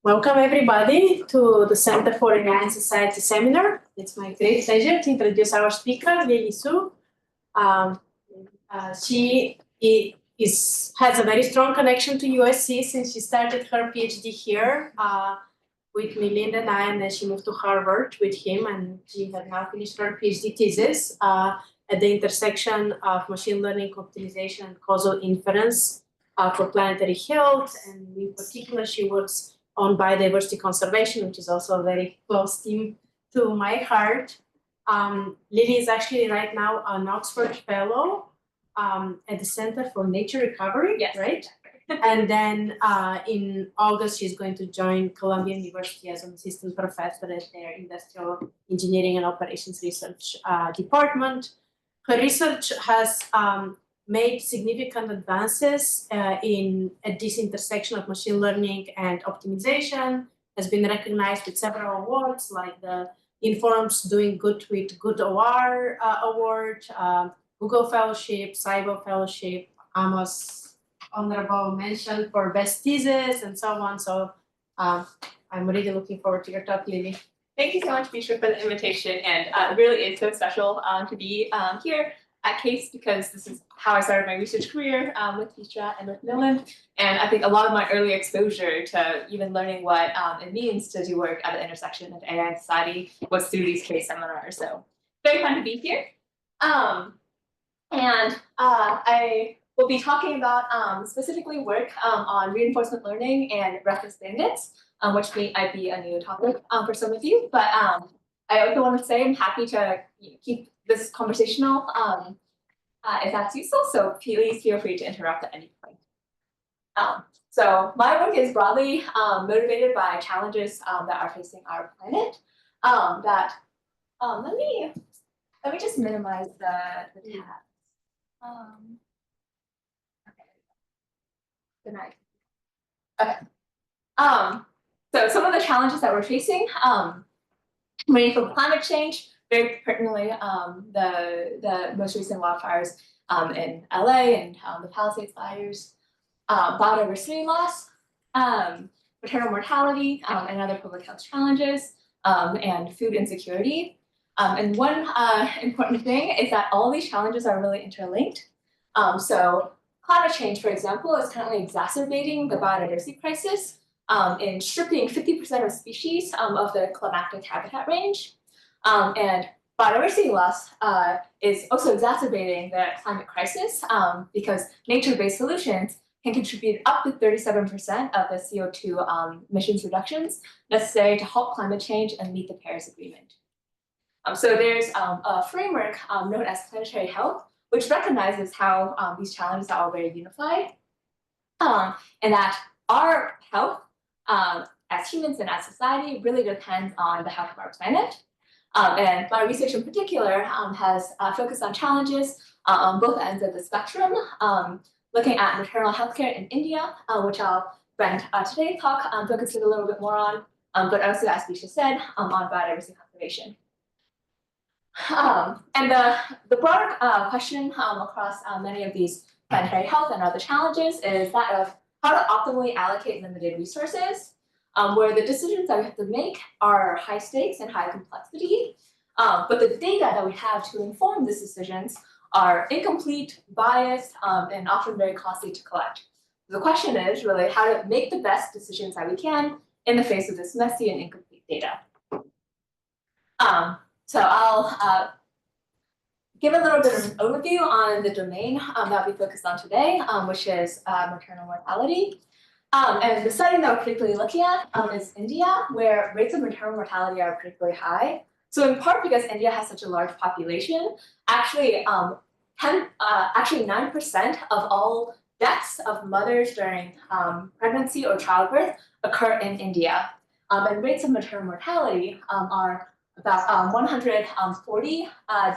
Welcome everybody to the Center for AI and Society seminar. It's my great pleasure to introduce our speaker, Lily Su. She has a very strong connection to USC since she started her PhD here with Melinda and I, and then she moved to Harvard with him, and she had now finished her PhD thesis at the intersection of machine learning optimization and causal inference for planetary health. And in particular, she works on biodiversity conservation, which is also a very close theme to my heart. Lily is actually right now an Oxford Fellow at the Center for Nature Recovery, yes, right? And then in August, she's going to join Columbia University as an assistant professor at their Industrial Engineering and Operations Research Department. Her research has made significant advances at this intersection of machine learning and optimization, has been recognized with several awards like the Informs Doing Good with Good OR award, Google Fellowship, Cyber Fellowship, Amos Honorable Mention for Best Thesis, and so on. So I'm really looking forward to your talk, Lily. Thank you so much, Bisha, for the invitation. And it really is so special to be here at CAIS, because this is how I started my research career with Bisha and with Nolan. And I think a lot of my early exposure to even learning what it means to do work at the intersection of AI and society was through these CAIS seminars. So very fun to be here. I will be talking about specifically work on reinforcement learning and restless bandits, which might be a new topic for some of you. But I also want to say I'm happy to keep this conversational if that's useful. So please feel free to interrupt at any point. So my work is broadly motivated by challenges that are facing our planet. Let me just minimize the tab. Okay. Good night. Okay. So some of the challenges that we're facing, ranging from climate change, very pertinently, the most recent wildfires in LA and the Palisades fires, biodiversity loss, maternal mortality, and other public health challenges, and food insecurity. And one important thing is that all these challenges are really interlinked. So climate change, for example, is currently exacerbating the biodiversity crisis in stripping 50% of species of their climactic habitat range. And biodiversity loss is also exacerbating the climate crisis because nature-based solutions can contribute up to 37% of the CO2 emissions reductions necessary to halt climate change and meet the Paris Agreement. So there's a framework known as planetary health, which recognizes how these challenges are all very unified, and that our health as humans and as society really depends on the health of our planet. And my research in particular has focused on challenges on both ends of the spectrum, looking at maternal healthcare in India, which I'll spend today's talk focusing a little bit more on, but also, as Bisha said, on biodiversity conservation. And the broader question across many of these planetary health and other challenges is that of how to optimally allocate limited resources, where the decisions that we have to make are high stakes and high complexity, but the data that we have to inform these decisions are incomplete, biased, and often very costly to collect. The question is really how to make the best decisions that we can in the face of this messy and incomplete data. So I'll give a little bit of an overview on the domain that we focused on today, which is maternal mortality. And the study that we're particularly looking at is India, where rates of maternal mortality are particularly high. So in part because India has such a large population, actually 9% of all deaths of mothers during pregnancy or childbirth occur in India. And rates of maternal mortality are about 140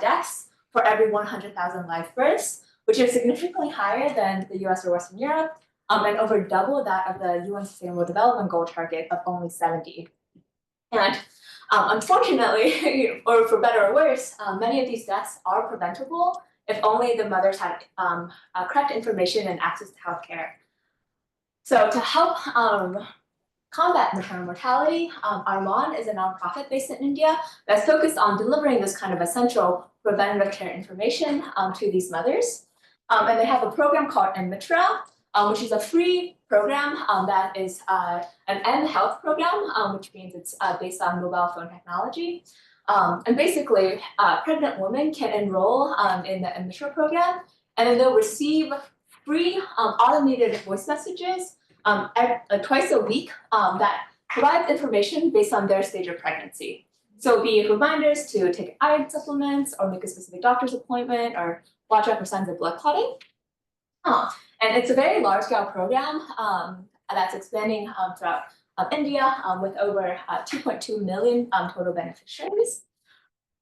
deaths for every 100,000 live births, which is significantly higher than the US or Western Europe, and over double that of the UN Sustainable Development Goal target of only 70. And unfortunately, or for better or worse, many of these deaths are preventable if only the mothers had correct information and access to healthcare. So to help combat maternal mortality, Arman is a nonprofit based in India that's focused on delivering this kind of essential preventative care information to these mothers. And they have a program called Mitra, which is a free program that is an M-Health program, which means it's based on mobile phone technology. And basically, pregnant women can enroll in the Mitra program, and then they'll receive free automated voice messages twice a week that provides information based on their stage of pregnancy. So be it reminders to take iron supplements or make a specific doctor's appointment or watch out for signs of blood clotting. And it's a very large-scale program that's expanding throughout India with over 2.2 million total beneficiaries.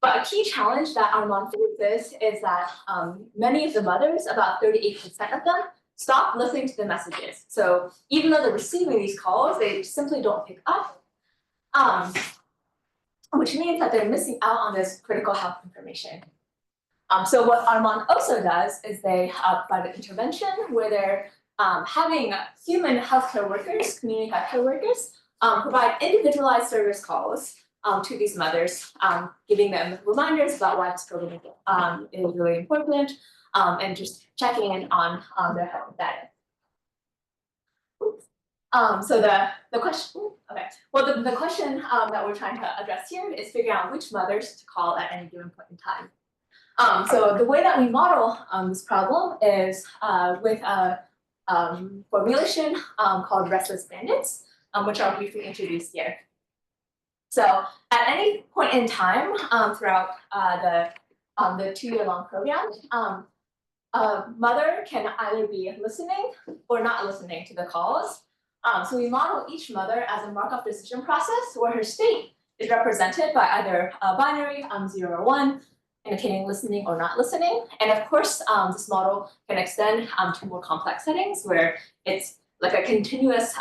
But a key challenge that Arman faces is that many of the mothers, about 38% of them, stop listening to the messages. So even though they're receiving these calls, they simply don't pick up, which means that they're missing out on this critical health information. So what Arman also does is they provide an intervention where they're having human healthcare workers, community healthcare workers, provide individualized service calls to these mothers, giving them reminders about why this program is really important, and just checking in on their health status. So the question, okay. Well, the question that we're trying to address here is figuring out which mothers to call at any given point in time. So the way that we model this problem is with a formulation called restless bandits, which I'll briefly introduce here. So at any point in time throughout the 2-year-long program, a mother can either be listening or not listening to the calls. So we model each mother as a Markov decision process where her state is represented by either a binary 0 or 1, indicating listening or not listening. And of course, this model can extend to more complex settings where it's like a continuous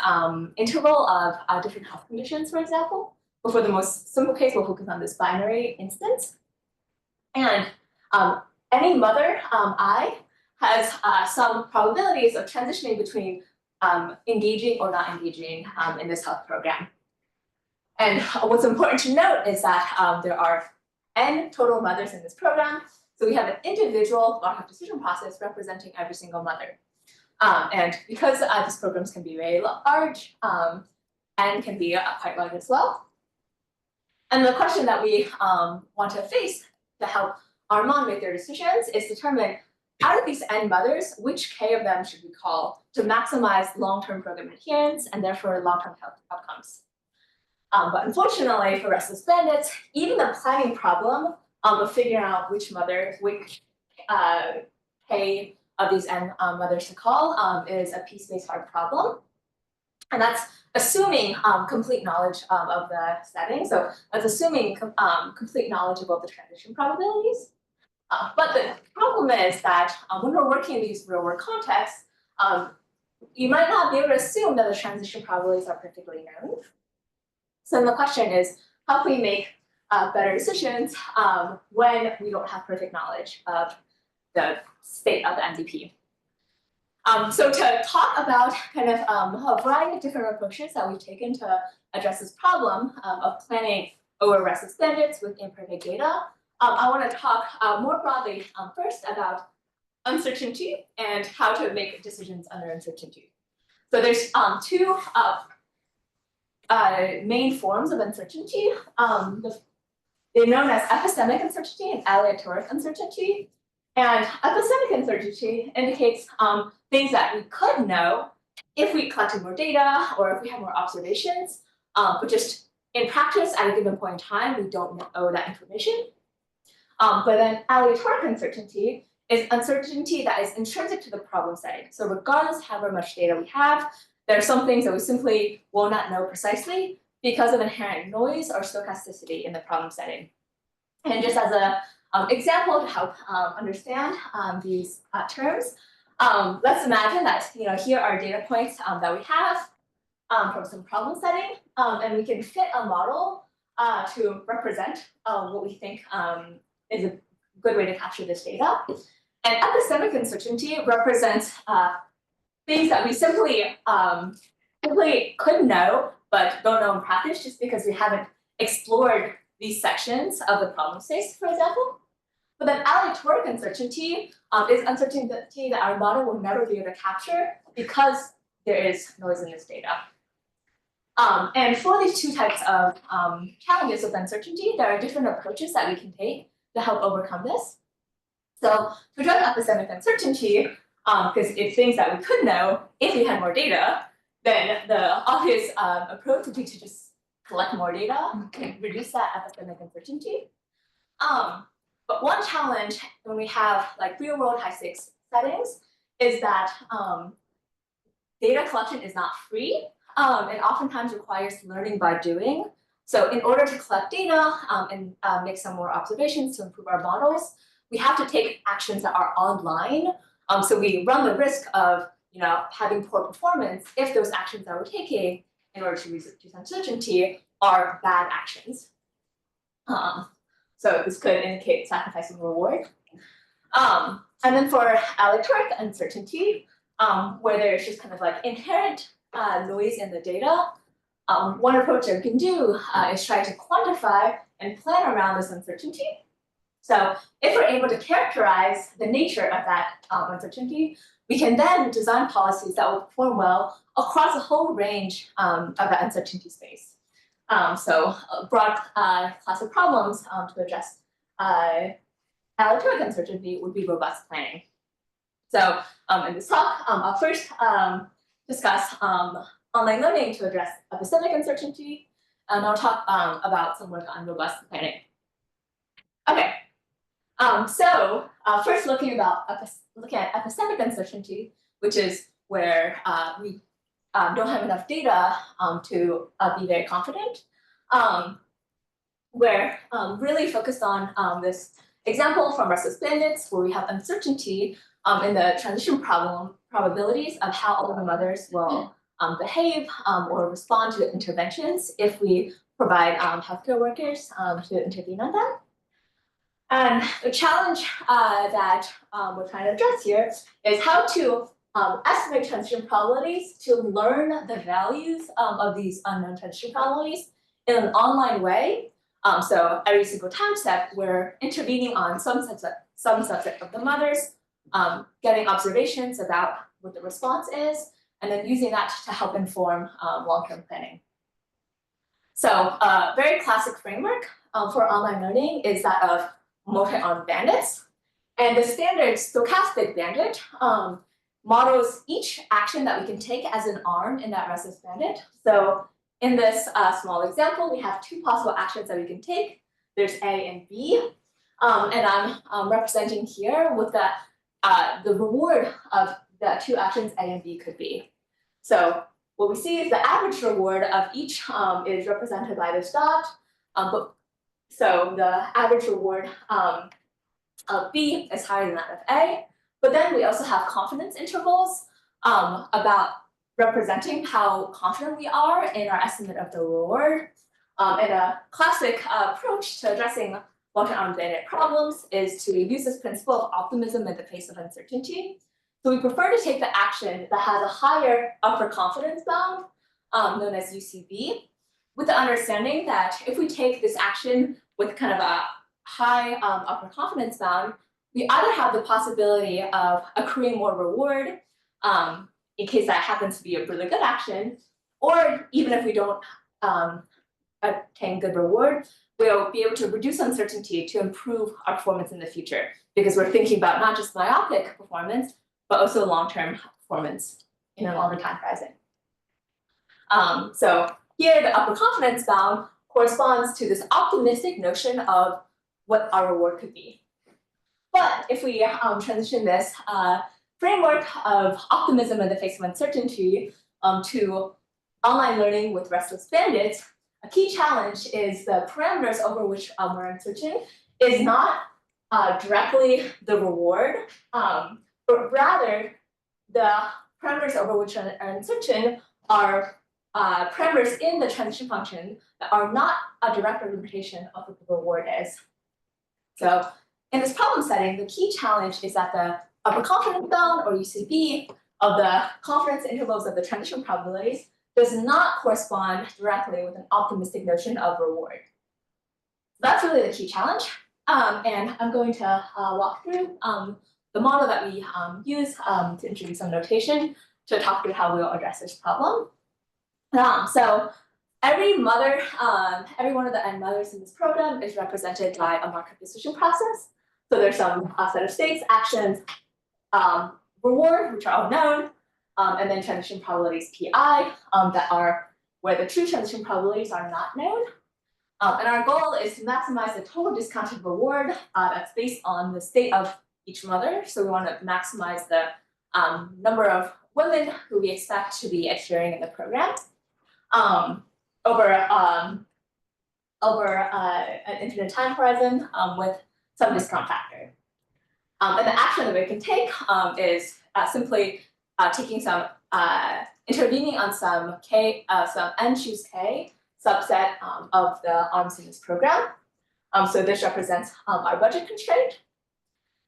interval of different health conditions, for example. But for the most simple case, we'll focus on this binary instance. And any mother I has some probabilities of transitioning between engaging or not engaging in this health program. And what's important to note is that there are N total mothers in this program. So we have an individual Markov decision process representing every single mother. And because these programs can be very large, N can be quite large as well. And the question that we want to face to help Arman make their decisions is determine out of these N mothers, which K of them should we call to maximize long-term program adherence and therefore long-term health outcomes. But unfortunately for restless bandits, even the planning problem of figuring out which mother, which K of these N mothers to call is a piece-based hard problem. And that's assuming complete knowledge of the setting. So that's assuming complete knowledge of both the transition probabilities. But the problem is that when we're working in these real-world contexts, you might not be able to assume that the transition probabilities are perfectly known. So then the question is, how can we make better decisions when we don't have perfect knowledge of the state of the MDP? So to talk about kind of a variety of different approaches that we've taken to address this problem of planning over restless bandits with imperfect data, I want to talk more broadly first about uncertainty and how to make decisions under uncertainty. So there's two main forms of uncertainty. They're known as epistemic uncertainty and aleatoric uncertainty. And epistemic uncertainty indicates things that we could know if we collected more data or if we had more observations, but just in practice at a given point in time, we don't know that information. But then aleatoric uncertainty is uncertainty that is intrinsic to the problem setting. So regardless of however much data we have, there are some things that we simply will not know precisely because of inherent noise or stochasticity in the problem setting. And just as an example to help understand these terms, let's imagine that here are data points that we have from some problem setting, and we can fit a model to represent what we think is a good way to capture this data. And epistemic uncertainty represents things that we simply could know, but don't know in practice just because we haven't explored these sections of the problem space, for example. But then aleatoric uncertainty is uncertainty that our model will never be able to capture because there is noise in this data. And for these two types of challenges with uncertainty, there are different approaches that we can take to help overcome this. So to address epistemic uncertainty, because it's things that we could know if we had more data, then the obvious approach would be to just collect more data and reduce that epistemic uncertainty. But one challenge when we have like real-world high-stakes settings is that data collection is not free and oftentimes requires learning by doing. So in order to collect data and make some more observations to improve our models, we have to take actions that are online. So we run the risk of having poor performance if those actions that we're taking in order to reduce uncertainty are bad actions. So this could indicate sacrificing reward. And then for aleatoric uncertainty, where there's just kind of like inherent noise in the data, one approach that we can do is try to quantify and plan around this uncertainty. So if we're able to characterize the nature of that uncertainty, we can then design policies that will perform well across a whole range of the uncertainty space. So a broad class of problems to address aleatoric uncertainty would be robust planning. So in this talk, I'll first discuss online learning to address epistemic uncertainty, and I'll talk about some work on robust planning. Okay, so first looking at epistemic uncertainty, which is where we don't have enough data to be very confident. We're really focused on this example from restless bandits, where we have uncertainty in the transition probabilities of how all the mothers will behave or respond to interventions if we provide healthcare workers to intervene on them. And the challenge that we're trying to address here is how to estimate transition probabilities to learn the values of these unknown transition probabilities in an online way. So every single time step, we're intervening on some subset of the mothers, getting observations about what the response is, and then using that to help inform long-term planning. So a very classic framework for online learning is that of multi-armed bandits. And the standard stochastic bandit models each action that we can take as an arm in that restless bandit. So in this small example, we have two possible actions that we can take. There's A and B. And I'm representing here what the reward of the two actions A and B could be. So what we see is the average reward of each is represented by this dot. So the average reward of B is higher than that of A. But then we also have confidence intervals about representing how confident we are in our estimate of the reward. And a classic approach to addressing multi-armed bandit problems is to use this principle of optimism in the face of uncertainty. So we prefer to take the action that has a higher upper confidence bound, known as UCB, with the understanding that if we take this action with kind of a high upper confidence bound, we either have the possibility of accruing more reward in case that happens to be a really good action, or even if we don't attain good reward, we'll be able to reduce uncertainty to improve our performance in the future, because we're thinking about not just myopic performance, but also long-term performance in a longer time horizon. So here, the upper confidence bound corresponds to this optimistic notion of what our reward could be. But if we transition this framework of optimism in the face of uncertainty to online learning with restless bandits, a key challenge is the parameters over which we're uncertain is not directly the reward, but rather the parameters over which are uncertain are parameters in the transition function that are not a direct representation of what the reward is. So in this problem setting, the key challenge is that the upper confidence bound, or UCB, of the confidence intervals of the transition probabilities does not correspond directly with an optimistic notion of reward. That's really the key challenge. And I'm going to walk through the model that we use to introduce some notation to talk through how we'll address this problem. So every mother, every one of the end mothers in this program is represented by a market decision process. So there's some set of states, actions, reward, which are all known, and then transition probabilities PI that are where the true transition probabilities are not known. And our goal is to maximize the total discounted reward that's based on the state of each mother. So we want to maximize the number of women who we expect to be adhering in the program over an infinite time horizon with some discount factor. And the action that we can take is simply taking some intervening on some n choose k subset of the arms in this program. So this represents our budget constraint.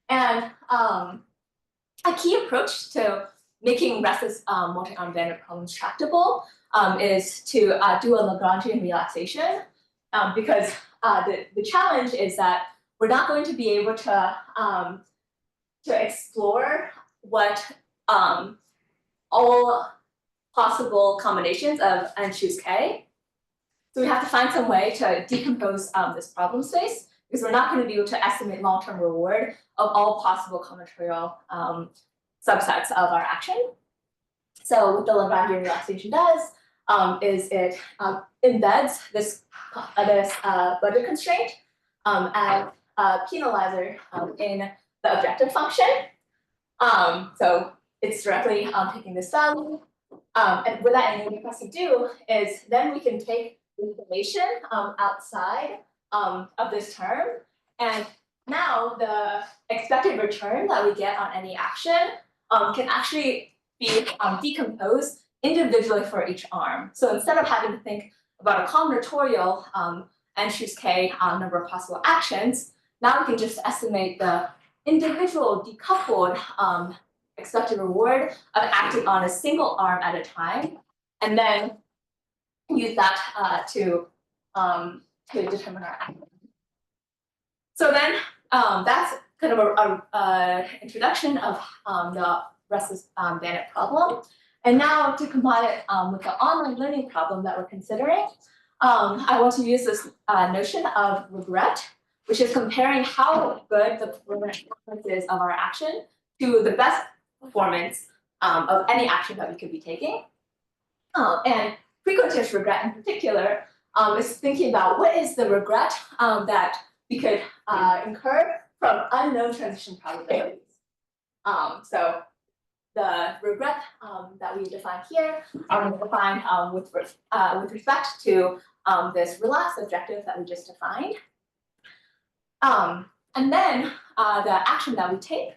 And a key approach to making restless multi-arm bandit problems tractable is to do a Lagrangian relaxation, because the challenge is that we're not going to be able to explore what all possible combinations of n choose k. So we have to find some way to decompose this problem space, because we're not going to be able to estimate long-term reward of all possible combinatorial subsets of our action. So what the Lagrangian relaxation does is it embeds this budget constraint as a penalizer in the objective function. So it's directly taking this value. And what that enables us to do is then we can take information outside of this term, and now the expected return that we get on any action can actually be decomposed individually for each arm. So instead of having to think about a combinatorial n choose k number of possible actions, now we can just estimate the individual decoupled expected reward of acting on a single arm at a time, and then use that to determine our action. So then that's kind of a introduction of the restless bandit problem. And now to combine it with the online learning problem that we're considering, I want to use this notion of regret, which is comparing how good the performance is of our action to the best performance of any action that we could be taking. And frequentist regret in particular is thinking about what is the regret that we could incur from unknown transition probabilities. So the regret that we define here are defined with respect to this relaxed objective that we just defined. And then the action that we take,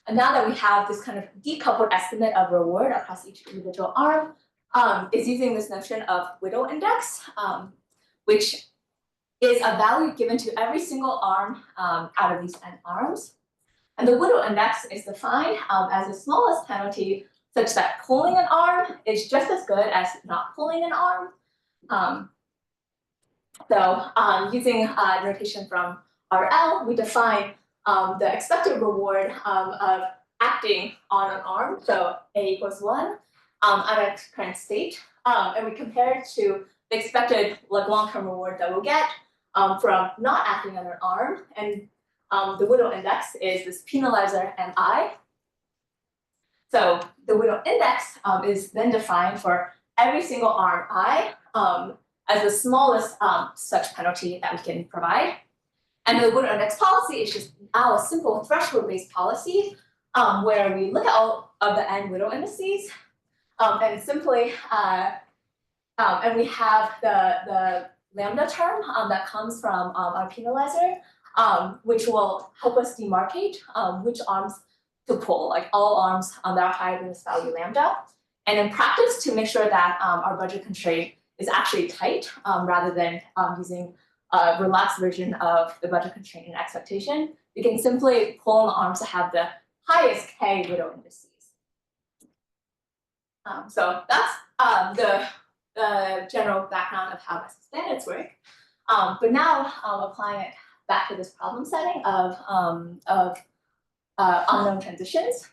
and now that we have this kind of decoupled estimate of reward across each individual arm, is using this notion of widow index, which is a value given to every single arm out of these n arms. And the widow index is defined as the smallest penalty such that pulling an arm is just as good as not pulling an arm. Using notation from RL, we define the expected reward of acting on an arm, so A equals 1, at its current state, and we compare it to the expected long-term reward that we'll get from not acting on an arm, and the widow index is this penalizer MI. So the widow index is then defined for every single arm I as the smallest such penalty that we can provide. And the widow index policy is just now a simple threshold-based policy where we look at all of the n widow indices and simply, and we have the lambda term that comes from our penalizer, which will help us demarcate which arms to pull, like all arms that are higher than this value lambda. And in practice, to make sure that our budget constraint is actually tight rather than using a relaxed version of the budget constraint and expectation, we can simply pull on the arms that have the highest k widow indices. So that's the general background of how restless bandits work. But now applying it back to this problem setting of unknown transitions.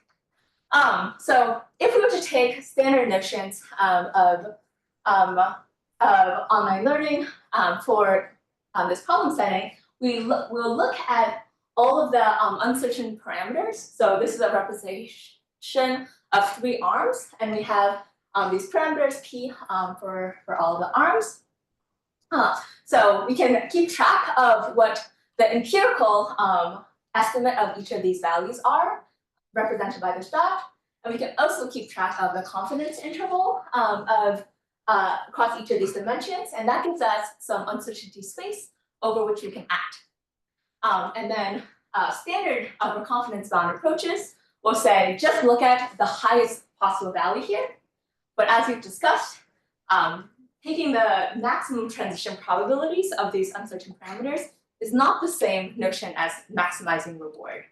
So if we were to take standard notions of online learning for this problem setting, we'll look at all of the uncertain parameters. So this is a representation of 3 arms, and we have these parameters P for all of the arms. So we can keep track of what the empirical estimate of each of these values are, represented by this dot. And we can also keep track of the confidence interval across each of these dimensions, and that gives us some uncertainty space over which we can act. And then standard upper confidence bound approaches will say, just look at the highest possible value here. But as we've discussed, taking the maximum transition probabilities of these uncertain parameters is not the same notion as maximizing reward.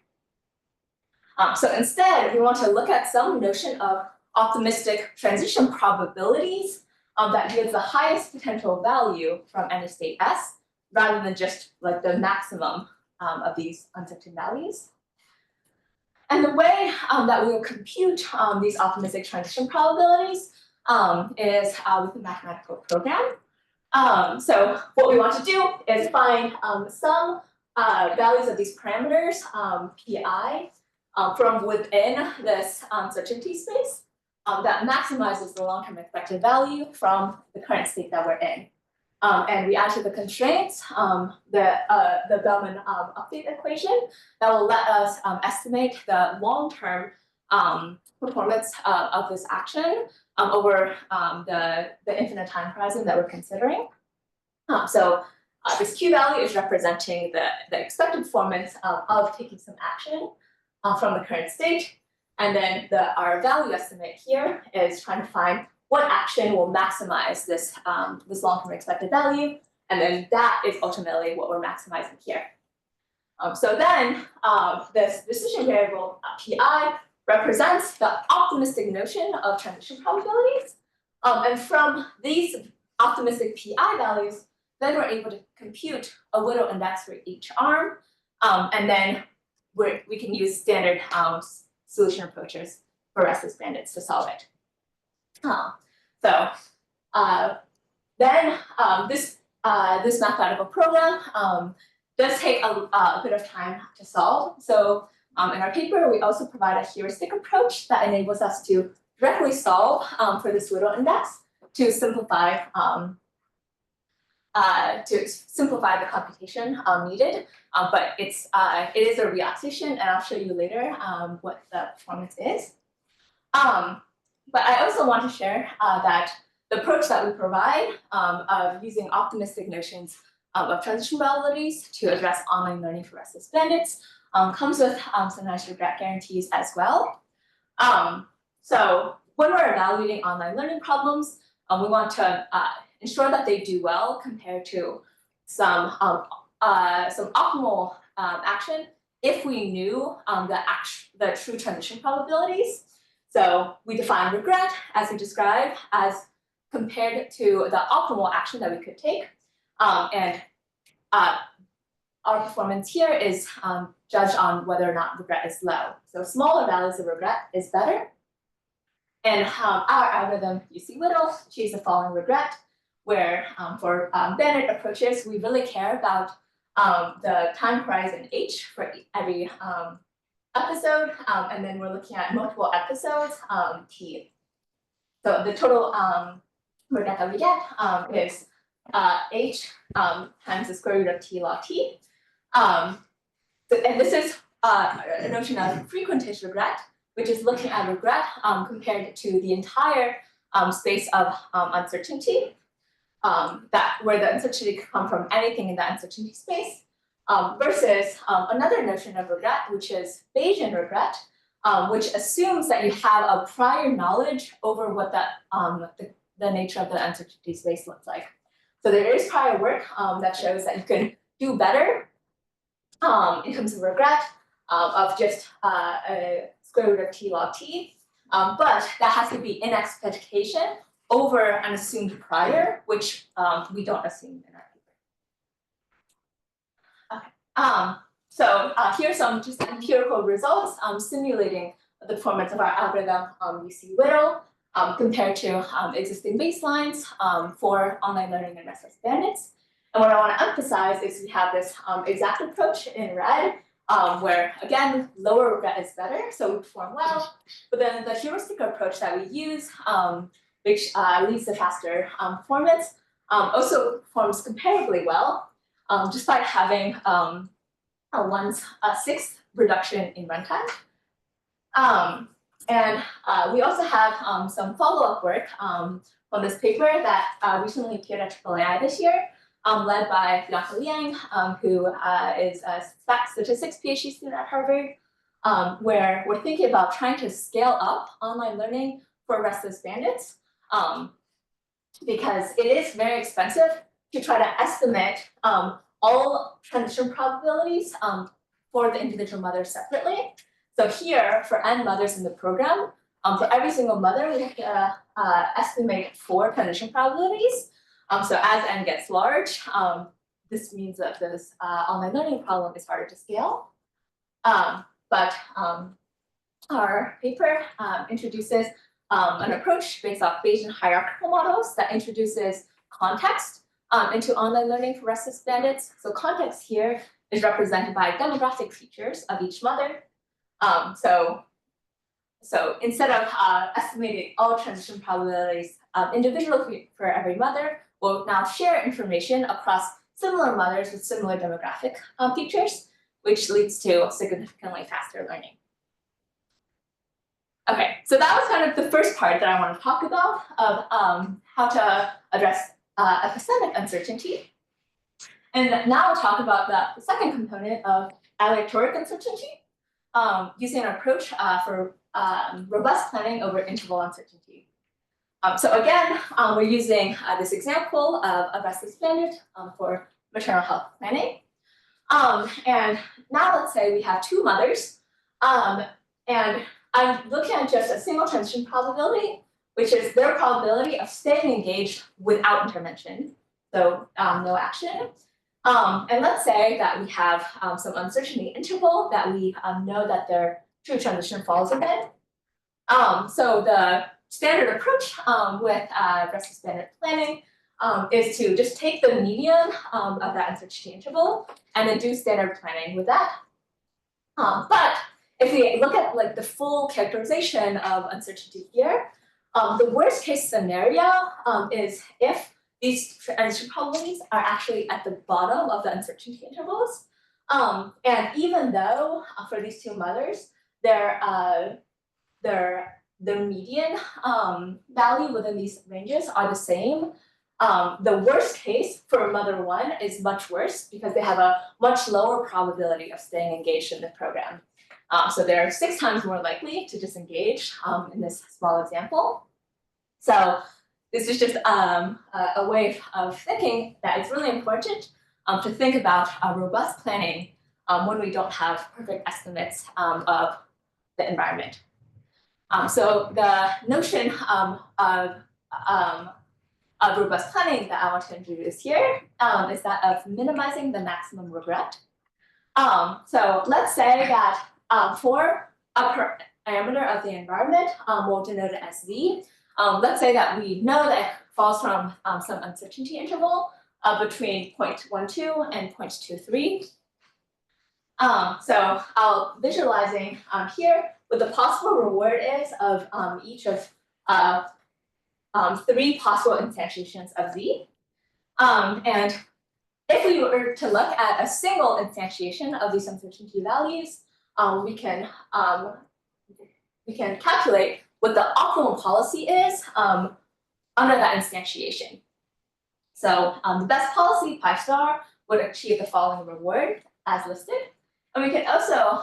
So instead, we want to look at some notion of optimistic transition probabilities that gives the highest potential value from any state S, rather than just like the maximum of these uncertain values. And the way that we will compute these optimistic transition probabilities is with a mathematical program. So what we want to do is find some values of these parameters, Pi, from within this uncertainty space that maximizes the long-term expected value from the current state that we're in. And we add to the constraints the Bellman update equation that will let us estimate the long-term performance of this action over the infinite time horizon that we're considering. So this Q value is representing the expected performance of taking some action from the current state. And then our value estimate here is trying to find what action will maximize this long-term expected value. And then that is ultimately what we're maximizing here. So then this decision variable Pi represents the optimistic notion of transition probabilities. And from these optimistic Pi values, then we're able to compute a Whittle index for each arm. And then we can use standard solution approaches for restless bandits to solve it. This mathematical program does take a bit of time to solve. So in our paper, we also provide a heuristic approach that enables us to directly solve for this Whittle index to simplify the computation needed. But it is a relaxation, and I'll show you later what the performance is. But I also want to share that the approach that we provide of using optimistic notions of transition probabilities to address online learning for restless bandits comes with some nice regret guarantees as well. So when we're evaluating online learning problems, we want to ensure that they do well compared to some optimal action if we knew the true transition probabilities. So we define regret, as we described, as compared to the optimal action that we could take. And our performance here is judged on whether or not regret is low. So smaller values of regret is better. And our algorithm, UC Whittle, achieves the following regret, where for bandit approaches, we really care about the time horizon H for every episode, and then we're looking at multiple episodes, T. So the total regret that we get is H times the square root of T log T. And this is a notion of frequentist regret, which is looking at regret compared to the entire space of uncertainty, where the uncertainty could come from anything in the uncertainty space, versus another notion of regret, which is Bayesian regret, which assumes that you have a prior knowledge over what the nature of the uncertainty space looks like. So there is prior work that shows that you can do better in terms of regret of just a square root of T log T, but that has to be in expectation over an assumed prior, which we don't assume in our paper. Okay. So here's some just empirical results simulating the performance of our algorithm UC Whittle compared to existing baselines for online learning and restless bandits. And what I want to emphasize is we have this exact approach in red, where again, lower red is better, so we perform well. But then the heuristic approach that we use, which leads to faster performance, also performs comparably well, despite having a 1/6 reduction in runtime. And we also have some follow-up work from this paper that recently appeared at AAAI this year, led by Bianca Liang, who is a statistics PhD student at Harvard, where we're thinking about trying to scale up online learning for restless bandits, because it is very expensive to try to estimate all transition probabilities for the individual mothers separately. So here, for n mothers in the program, for every single mother, we have to estimate 4 transition probabilities. So as n gets large, this means that this online learning problem is harder to scale. But our paper introduces an approach based off Bayesian hierarchical models that introduces context into online learning for restless bandits. So context here is represented by demographic features of each mother. So instead of estimating all transition probabilities individually for every mother, we'll now share information across similar mothers with similar demographic features, which leads to significantly faster learning. Okay, so that was kind of the first part that I want to talk about of how to address epistemic uncertainty. And now we'll talk about the second component of aleatoric uncertainty, using an approach for robust planning over interval uncertainty. So again, we're using this example of a restless bandit for maternal health planning. And now let's say we have 2 mothers, and I'm looking at just a single transition probability, which is their probability of staying engaged without intervention, so no action. And let's say that we have some uncertainty interval that we know that their true transition falls within. So the standard approach with restless bandit planning is to just take the median of that uncertainty interval and then do standard planning with that. But if we look at like the full characterization of uncertainty here, the worst case scenario is if these transition probabilities are actually at the bottom of the uncertainty intervals. And even though for these 2 mothers, their median value within these ranges are the same, the worst case for mother 1 is much worse because they have a much lower probability of staying engaged in the program. So they're 6 times more likely to disengage in this small example. So this is just a way of thinking that it's really important to think about robust planning when we don't have perfect estimates of the environment. So the notion of robust planning that I want to introduce here is that of minimizing the maximum regret. So let's say that for a parameter of the environment, we'll denote it as V. Let's say that we know that it falls from some uncertainty interval between 0.12 and 0.23. So I'll visualizing here what the possible reward is of each of 3 possible instantiations of Z. And if we were to look at a single instantiation of these uncertainty values, we can calculate what the optimal policy is under that instantiation. So the best policy, pi star, would achieve the following reward as listed. And we can also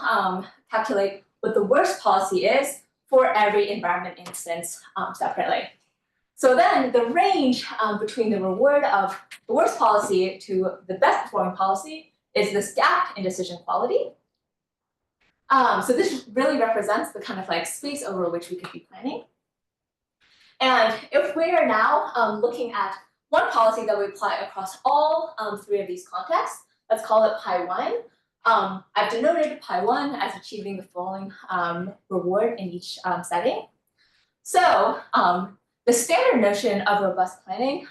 calculate what the worst policy is for every environment instance separately. So then the range between the reward of the worst policy to the best performing policy is this gap in decision quality. So this really represents the kind of like space over which we could be planning. And if we are now looking at one policy that we apply across all three of these contexts, let's call it Pi1. I've denoted Pi1 as achieving the following reward in each setting. So the standard notion of robust planning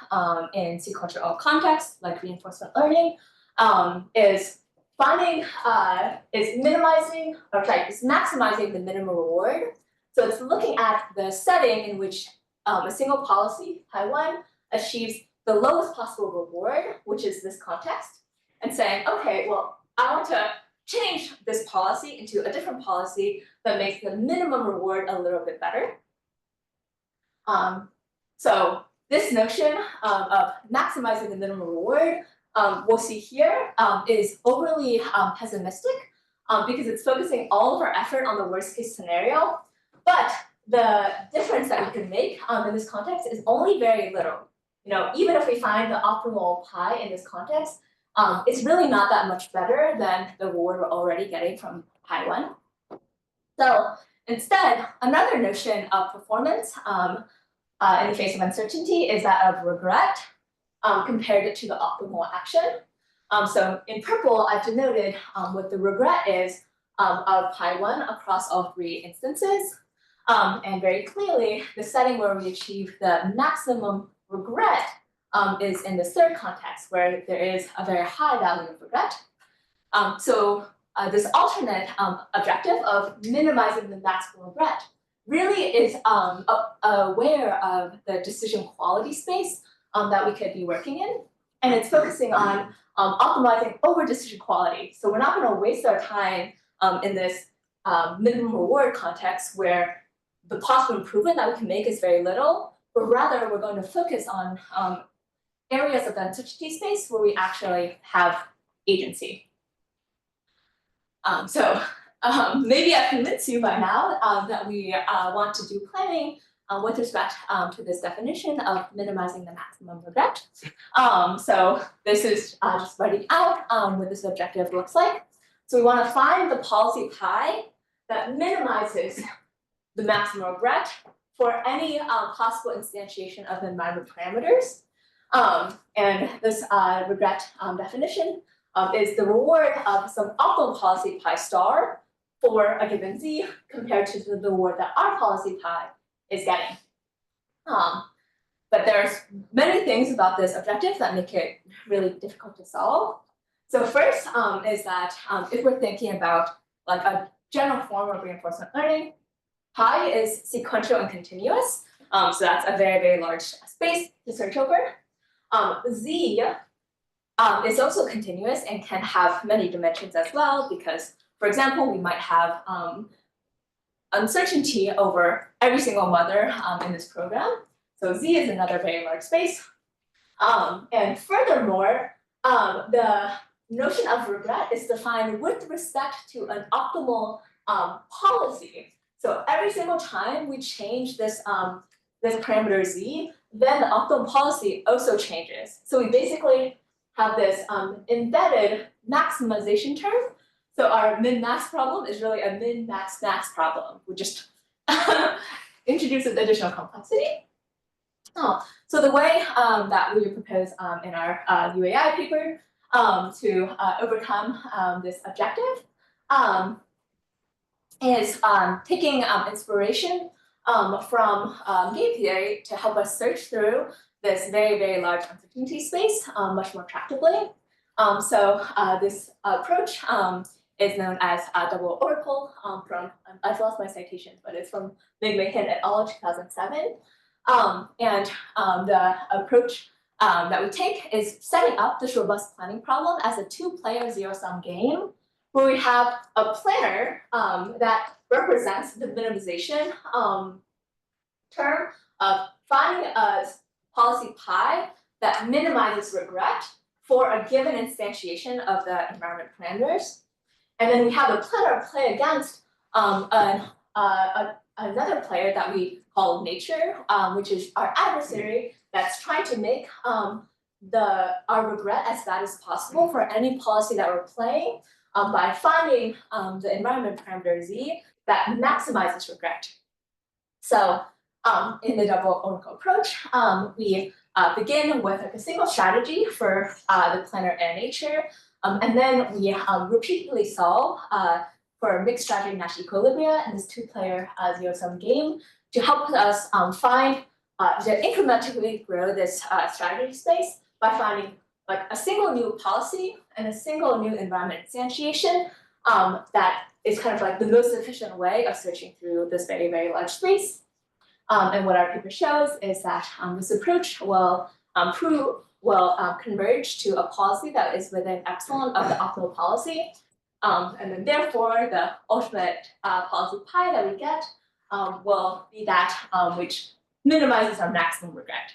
in sequential contexts, like reinforcement learning, is maximizing the minimum reward. So it's looking at the setting in which a single policy, Pi1, achieves the lowest possible reward, which is this context, and saying, okay, well, I want to change this policy into a different policy that makes the minimum reward a little bit better. So this notion of maximizing the minimum reward, we'll see here, is overly pessimistic because it's focusing all of our effort on the worst case scenario. But the difference that we can make in this context is only very little. Even if we find the optimal pi in this context, it's really not that much better than the reward we're already getting from Pi1. So instead, another notion of performance in the face of uncertainty is that of regret compared to the optimal action. So in purple, I've denoted what the regret is of Pi1 across all three instances. And very clearly, the setting where we achieve the maximum regret is in the third context, where there is a very high value of regret. So this alternate objective of minimizing the maximum regret really is aware of the decision quality space that we could be working in. And it's focusing on optimizing over decision quality. So we're not going to waste our time in this minimum reward context where the possible improvement that we can make is very little, but rather we're going to focus on areas of the uncertainty space where we actually have agency. So maybe I've convinced you by now that we want to do planning with respect to this definition of minimizing the maximum regret. So this is just writing out what this objective looks like. So we want to find the policy pi that minimizes the maximum regret for any possible instantiation of the environment parameters. And this regret definition is the reward of some optimal policy pi star for a given z compared to the reward that our policy pi is getting. But there's many things about this objective that make it really difficult to solve. So first is that if we're thinking about like a general form of reinforcement learning, pi is sequential and continuous. So that's a very, very large space to search over. Z is also continuous and can have many dimensions as well because, for example, we might have uncertainty over every single mother in this program. So Z is another very large space. And furthermore, the notion of regret is defined with respect to an optimal policy. So every single time we change this, this parameter Z, then the optimal policy also changes. So we basically have this embedded maximization term. So our min-max problem is really a min-max-max problem. We just introduce an additional complexity. So the way that we propose in our UAI paper to overcome this objective is taking inspiration from game theory to help us search through this very, very large uncertainty space much more tractably. So this approach is known as double oracle from, I've lost my citations, but it's from Migmahan et al. 2007. And the approach that we take is setting up this robust planning problem as a two-player zero-sum game where we have a planner that represents the minimization term of finding a policy pi that minimizes regret for a given instantiation of the environment parameters. And then we have a planner play against another player that we call nature, which is our adversary that's trying to make our regret as bad as possible for any policy that we're playing by finding the environment parameter z that maximizes regret. So in the double oracle approach, we begin with like a single strategy for the planar and nature, and then we repeatedly solve for mixed strategy Nash equilibria in this two-player zero-sum game to help us find to incrementally grow this strategy space by finding like a single new policy and a single new environment instantiation that is kind of like the most efficient way of searching through this very, very large space. And what our paper shows is that this approach will converge to a policy that is within epsilon of the optimal policy. And then therefore, the ultimate policy pi that we get will be that which minimizes our maximum regret.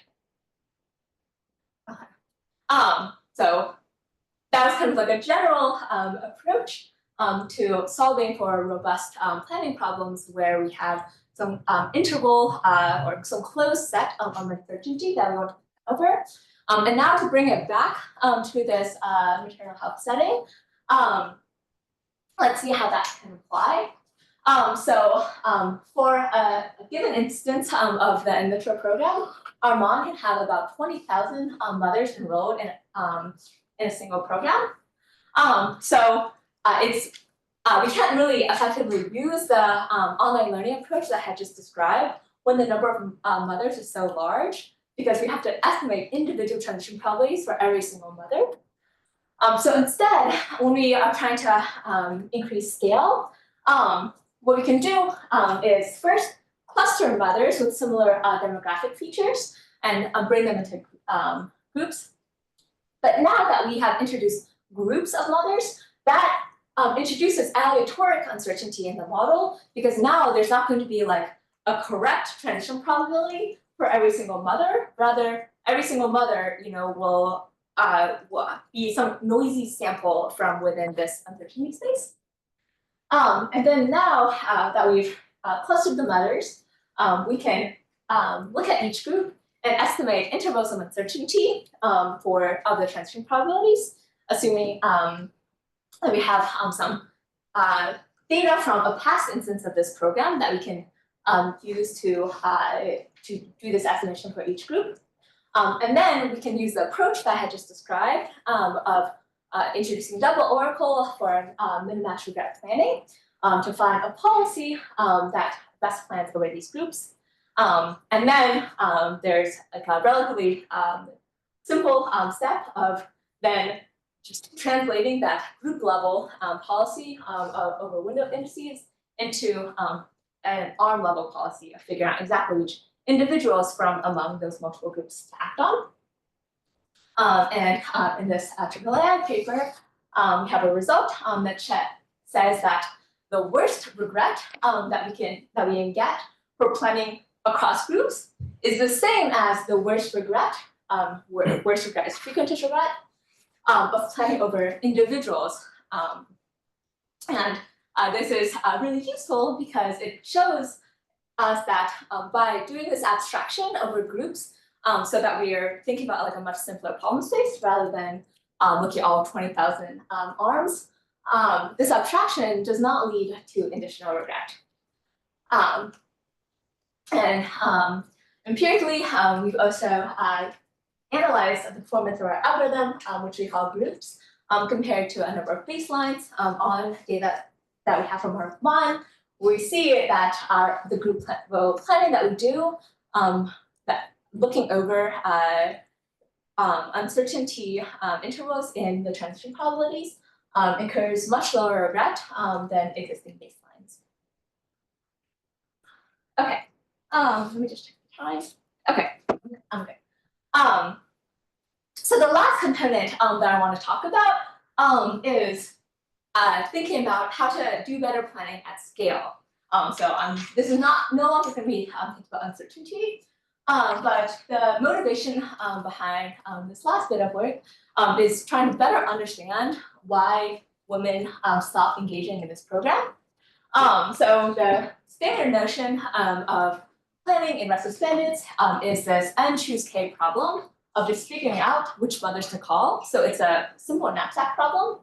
Okay. So that was kind of like a general approach to solving for robust planning problems where we have some interval or some closed set of uncertainty that we want to cover. And now to bring it back to this maternal health setting, let's see how that can apply. For a given instance of the in vitro program, our mom can have about 20,000 mothers enrolled in a single program. We can't really effectively use the online learning approach that I had just described when the number of mothers is so large, because we have to estimate individual transition probabilities for every single mother. So instead, when we are trying to increase scale, what we can do is first cluster mothers with similar demographic features and bring them into groups. But now that we have introduced groups of mothers, that introduces aleatoric uncertainty in the model, because now there's not going to be like a correct transition probability for every single mother. Rather, every single mother, will be some noisy sample from within this uncertainty space. And then now that we've clustered the mothers, we can look at each group and estimate intervals of uncertainty for the transition probabilities, assuming that we have some data from a past instance of this program that we can use to do this estimation for each group. And then we can use the approach that I had just described of introducing double oracle for min-match regret planning to find a policy that best plans away these groups. And then there's like a relatively simple step of then just translating that group level policy over window indices into an arm level policy of figuring out exactly which individuals from among those multiple groups to act on. And in this AAAI paper, we have a result that says that the worst regret that we can get for planning across groups is the same as the worst regret. Worst regret is frequent regret of planning over individuals. And this is really useful because it shows us that by doing this abstraction over groups, so that we are thinking about like a much simpler problem space rather than looking at all 20,000 arms, this abstraction does not lead to additional regret. And empirically, we've also analyzed the performance of our algorithm, which we call groups, compared to a number of baselines on data that we have from our one. We see that the group planning that we do, that looking over uncertainty intervals in the transition probabilities incurs much lower regret than existing baselines. Okay, let me just check the time. Okay, I'm good. So the last component that I want to talk about is thinking about how to do better planning at scale. This is no longer going to be thinking about uncertainty, but the motivation behind this last bit of work is trying to better understand why women stop engaging in this program. So the standard notion of planning in restless bandits is this N choose K problem of just figuring out which mothers to call. So it's a simple knapsack problem.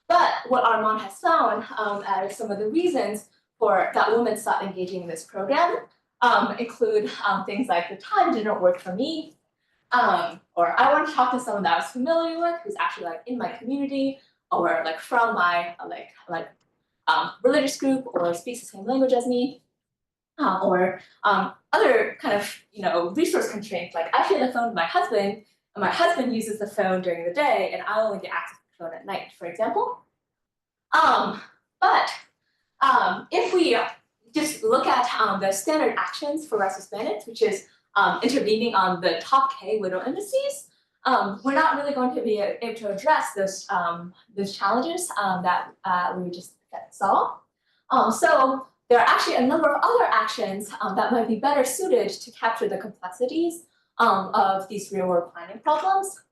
But what Armand has found as some of the reasons for that women stop engaging in this program include things like the time didn't work for me, or I want to talk to someone that I was familiar with who's actually like in my community or like from my religious group or speaks the same language as me, or other kind of resource constraints, like I share the phone with my husband, and my husband uses the phone during the day, and I only get access to the phone at night, for example. But if we just look at the standard actions for restless bandits, which is intervening on the top K widow indices, we're not really going to be able to address those challenges that we just saw. So there are actually a number of other actions that might be better suited to capture the complexities of these real-world planning problems.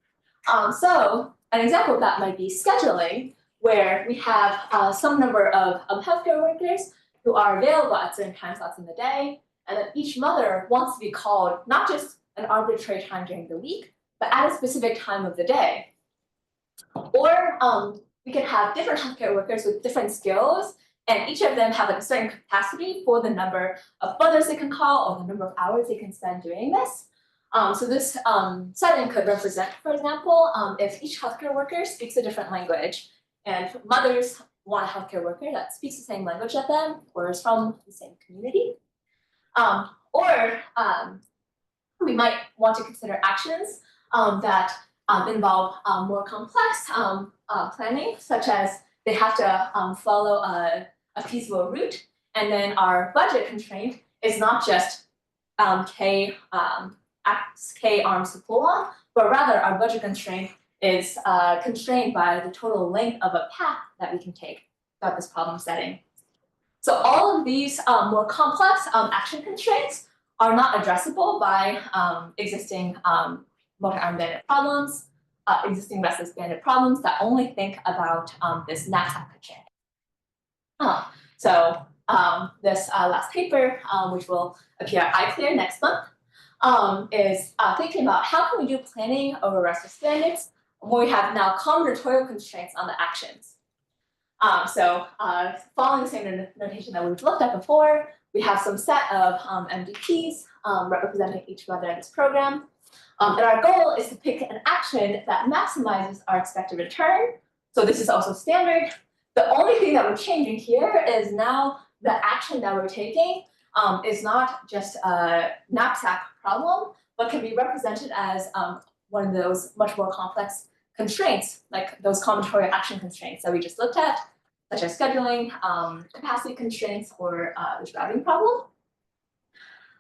So an example of that might be scheduling, where we have some number of healthcare workers who are available at certain time slots in the day, and then each mother wants to be called not just an arbitrary time during the week, but at a specific time of the day. Or we can have different healthcare workers with different skills, and each of them have like a certain capacity for the number of mothers they can call or the number of hours they can spend doing this. So this setting could represent, for example, if each healthcare worker speaks a different language, and mothers want a healthcare worker that speaks the same language as them or is from the same community. Or we might want to consider actions that involve more complex planning, such as they have to follow a feasible route, and then our budget constraint is not just K arms to pull on, but rather our budget constraint is constrained by the total length of a path that we can take throughout this problem setting. So all of these more complex action constraints are not addressable by existing multi-armed bandit problems, existing restless bandit problems that only think about this knapsack constraint. So this last paper, which will appear at iClear next month, is thinking about how can we do planning over restless bandits when we have now combinatorial constraints on the actions. So following the same notation that we've looked at before, we have some set of MDPs representing each mother in this program. And our goal is to pick an action that maximizes our expected return. So this is also standard. The only thing that we're changing here is now the action that we're taking is not just a knapsack problem, but can be represented as one of those much more complex constraints, like those combinatorial action constraints that we just looked at, such as scheduling, capacity constraints, or this routing problem.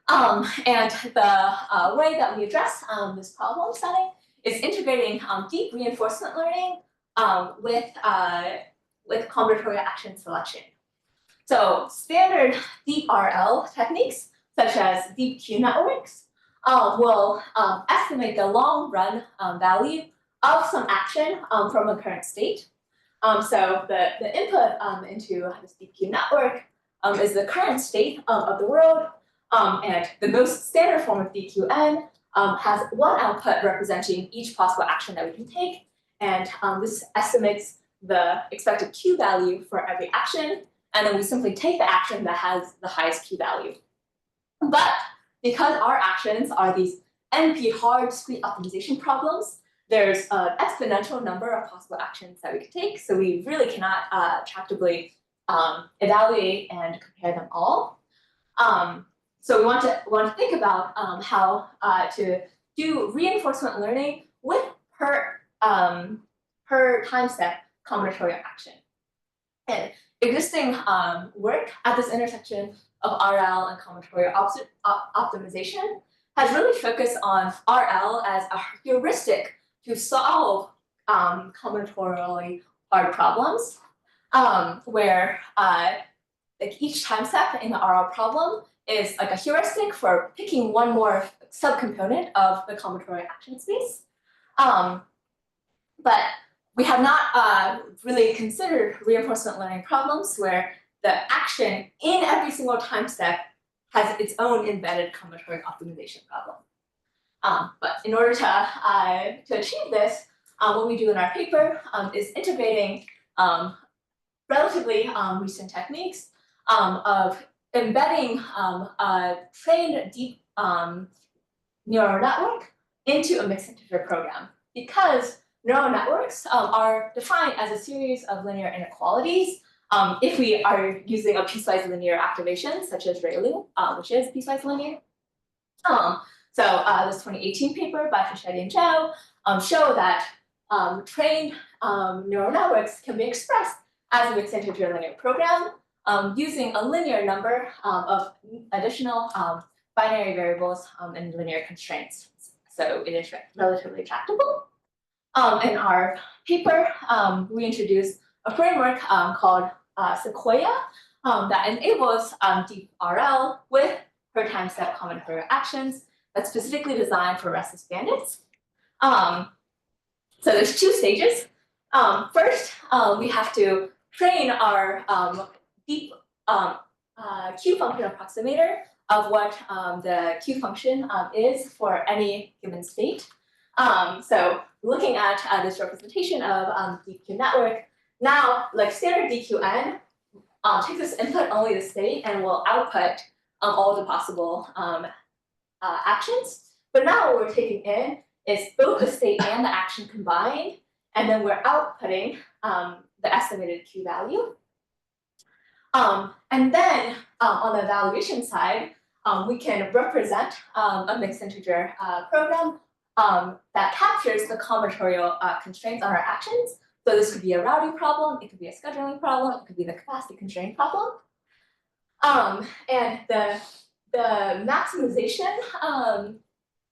And the way that we address this problem setting is integrating deep reinforcement learning with combinatorial action selection. So standard deep RL techniques, such as deep Q networks, will estimate the long run value of some action from a current state. So the input into this deep Q network is the current state of the world, and the most standard form of DQN has one output representing each possible action that we can take, and this estimates the expected Q value for every action, and then we simply take the action that has the highest Q value. But because our actions are these NP hard discrete optimization problems, there's an exponential number of possible actions that we could take, so we really cannot tractably evaluate and compare them all. So we want to think about how to do reinforcement learning with per time step combinatorial action. And existing work at this intersection of RL and combinatorial optimization has really focused on RL as a heuristic to solve combinatorially hard problems, where like each time step in the RL problem is like a heuristic for picking one more subcomponent of the combinatorial action space. But we have not really considered reinforcement learning problems where the action in every single time step has its own embedded combinatorial optimization problem. But in order to achieve this, what we do in our paper is integrating relatively recent techniques of embedding a trained deep neural network into a mixed integer program, because neural networks are defined as a series of linear inequalities if we are using a piecewise linear activation, such as ReLU, which is piecewise linear. So this 2018 paper by Fischetti and Zhao show that trained neural networks can be expressed as a mixed integer linear program using a linear number of additional binary variables and linear constraints. So it is relatively tractable. In our paper, we introduced a framework called Sequoia that enables deep RL with per time step combinatorial actions that's specifically designed for restless bandits. So there's two stages. First, we have to train our deep Q function approximator of what the Q function is for any given state. So looking at this representation of deep Q network, now like standard DQN takes as input only the state and will output all the possible actions. But now what we're taking in is both the state and the action combined, and then we're outputting the estimated Q value. And then on the evaluation side, we can represent a mixed integer program that captures the combinatorial constraints on our actions. So this could be a routing problem, it could be a scheduling problem, it could be the capacity constraint problem. And the maximization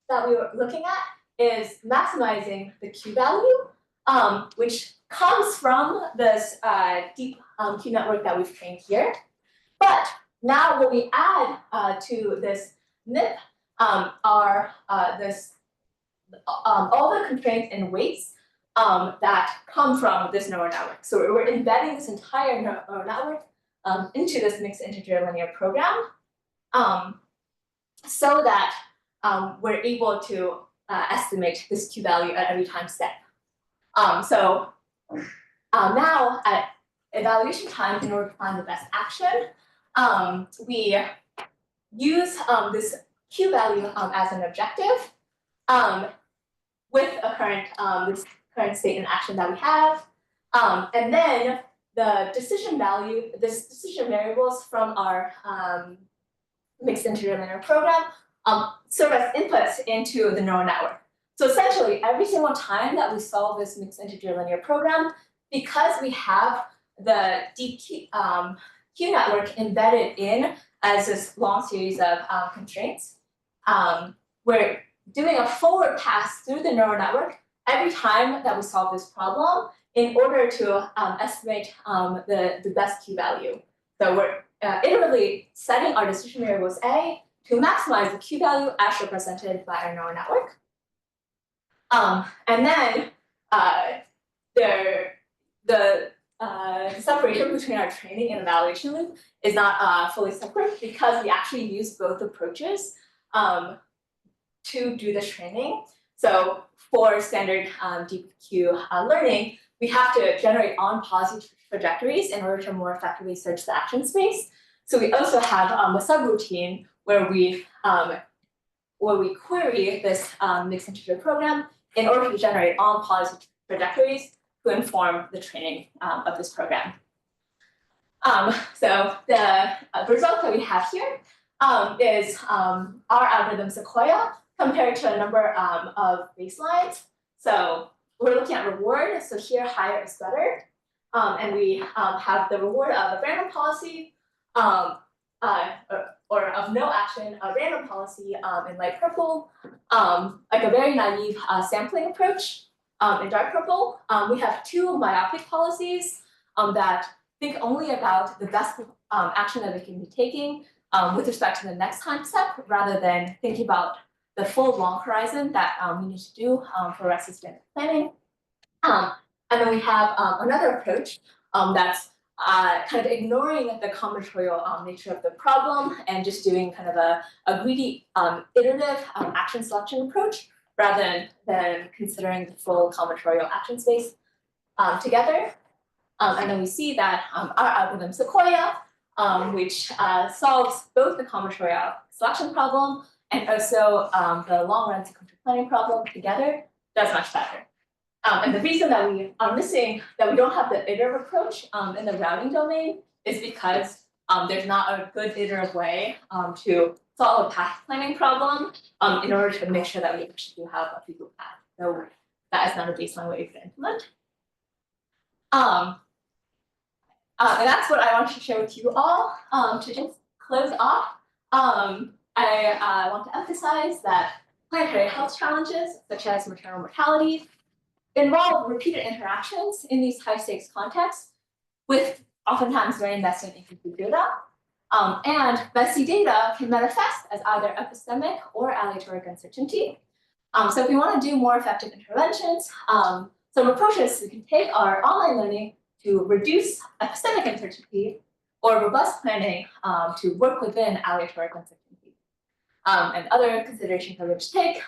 that we were looking at is maximizing the Q value, which comes from this deep Q network that we've trained here. But now what we add to this NIP are all the constraints and weights that come from this neural network. So we're embedding this entire neural network into this mixed integer linear program so that we're able to estimate this Q value at every time step. So now at evaluation time, in order to find the best action, we use this Q value as an objective with a current this current state and action that we have, and then the decision variables from our mixed integer linear program serve as inputs into the neural network. So essentially, every single time that we solve this mixed integer linear program, because we have the deep Q network embedded in as this long series of constraints, we're doing a forward pass through the neural network every time that we solve this problem in order to estimate the best Q value. So we're iteratively setting our decision variables A to maximize the Q value as represented by our neural network. And then the separation between our training and evaluation loop is not fully separate because we actually use both approaches to do the training. So for standard deep Q learning, we have to generate on-pause trajectories in order to more effectively search the action space. So we also have a subroutine where we query this mixed integer program in order to generate on-pause trajectories to inform the training of this program. So the result that we have here is our algorithm Sequoia compared to a number of baselines. So we're looking at reward. So here, higher is better. And we have the reward of a random policy or of no action, a random policy in light purple, like a very naive sampling approach in dark purple. We have two myopic policies that think only about the best action that we can be taking with respect to the next time step, rather than thinking about the full long horizon that we need to do for restless bandit planning. And then we have another approach that's kind of ignoring the combinatorial nature of the problem and just doing kind of a greedy iterative action selection approach rather than considering the full combinatorial action space together. And then we see that our algorithm Sequoia which solves both the combinatorial selection problem and also the long-run sequential planning problem together, does much better. And the reason that we are missing, that we don't have the iterative approach in the routing domain is because there's not a good iterative way to solve a path planning problem in order to make sure that we actually do have a feasible path. So that is not a baseline way to implement. And that's what I wanted to share with you all. To just close off, I want to emphasize that planetary health challenges, such as maternal mortality, involve repeated interactions in these high-stakes contexts with oftentimes very messy and incomplete data. And messy data can manifest as either epistemic or aleatoric uncertainty. So if we want to do more effective interventions, some approaches we can take are online learning to reduce epistemic uncertainty or robust planning to work within aleatoric uncertainty. And other considerations that we should take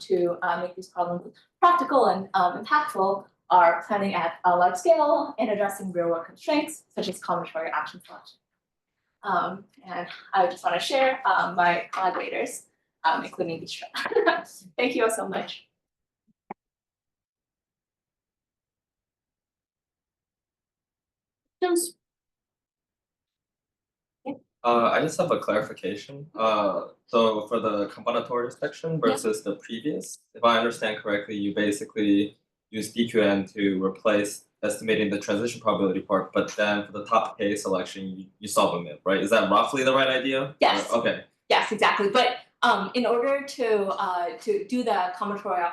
to make these problems practical and impactful are planning at a large scale and addressing real-world constraints, such as combinatorial action selection. And I just want to share my collaborators, including Bistro. Thank you all so much. I just have a clarification. So for the combinatorial section versus the previous, if I understand correctly, you basically use DQN to replace estimating the transition probability part, but then for the top K selection, you solve a MIP, right? Is that roughly the right idea? Yes. Or, okay. Yes, exactly. But in order to do the combinatorial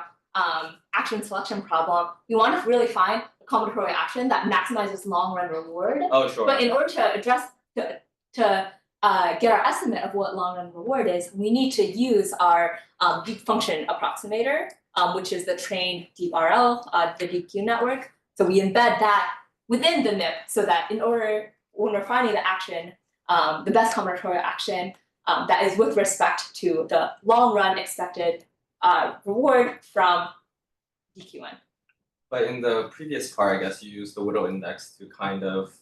action selection problem, we want to really find a combinatorial action that maximizes long-run reward. Oh, sure. But in order to address get our estimate of what long-run reward is, we need to use our deep function approximator, which is the trained deep RL, the DQ network. So we embed that within the MIP so that in order, when we're finding the action, the best combinatorial action that is with respect to the long-run expected reward from DQN. But in the previous part, I guess you used the Whittle index to kind of